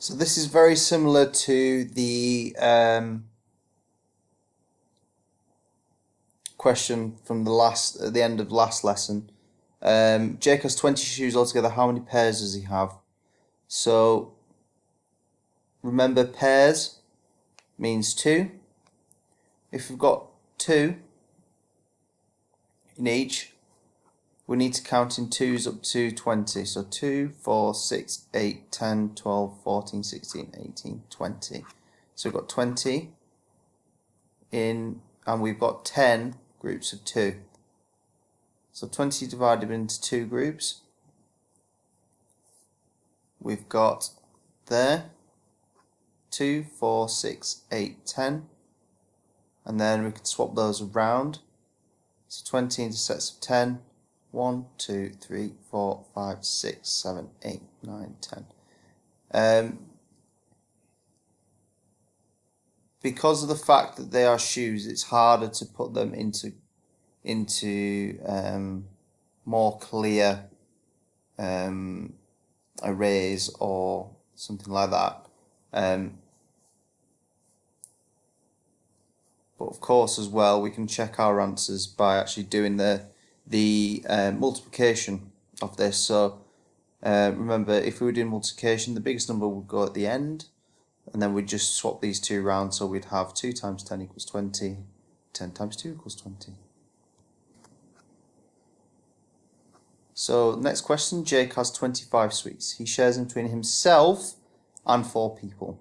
So this is very similar to the question from at the end of last lesson. Jake has 20 shoes altogether. How many pairs does he have? So remember, pairs means 2. If we've got 2 in each, we need to count in 2s up to 20. So 2, 4, 6, 8, 10, 12, 14, 16, 18, 20. So we've got 20 in, and we've got 10 groups of 2. So 20 divided into 2 groups. We've got there 2, 4, 6, 8, 10. And then we can swap those around. So 20 into sets of 10. 1, 2, 3, 4, 5, 6, 7, 8, 9, 10. Because of the fact that they are shoes, it's harder to put them into more clear arrays or something like that. But of course, as well, we can check our answers by actually doing the multiplication of this. So remember, if we were doing multiplication, the biggest number would go at the end, and then we'd just swap these two around. So we'd have 2 times 10 equals 20, 10 times 2 equals 20. So next question, Jake has 25 sweets. He shares them between himself and 4 people.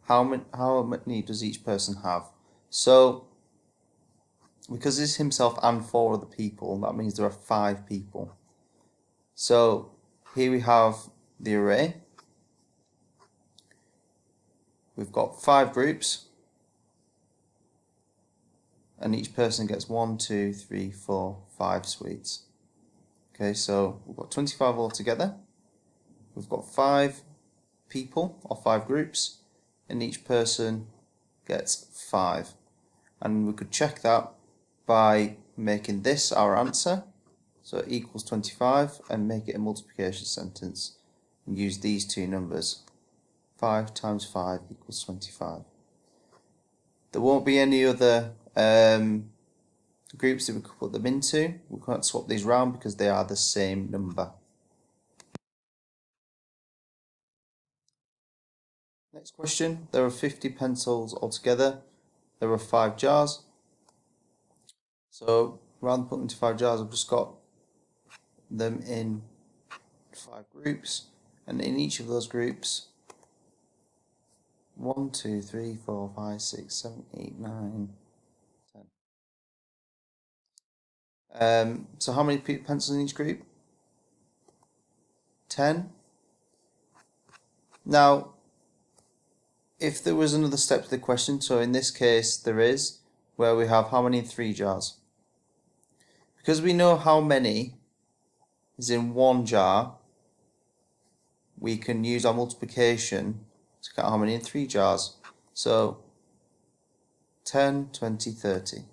How many does each person have? So because it's himself and 4 other people, that means there are 5 people. So here we have the array. We've got 5 groups, and each person gets 1, 2, 3, 4, 5 sweets. Okay, so we've got 25 altogether. We've got 5 people or 5 groups, and each person gets 5. And we could check that by making this our answer, so it equals 25, and make it a multiplication sentence and use these two numbers. 5 times 5 equals 25. There won't be any other groups that we could put them into. We can't swap these around because they are the same number. Next question, there are 50 pencils altogether. There are 5 jars. So rather than putting them into 5 jars, I've just got them in 5 groups, and in each of those groups 1, 2, 3, 4, 5, 6, 7, 8, 9, 10. So how many pencils in each group? 10. Now, if there was another step to the question, so in this case there is, where we have how many in 3 jars. Because we know how many is in 1 jar, we can use our multiplication to count how many in 3 jars. So 10, 20, 30.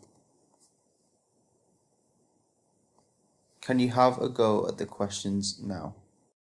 Can you have a go at the questions now?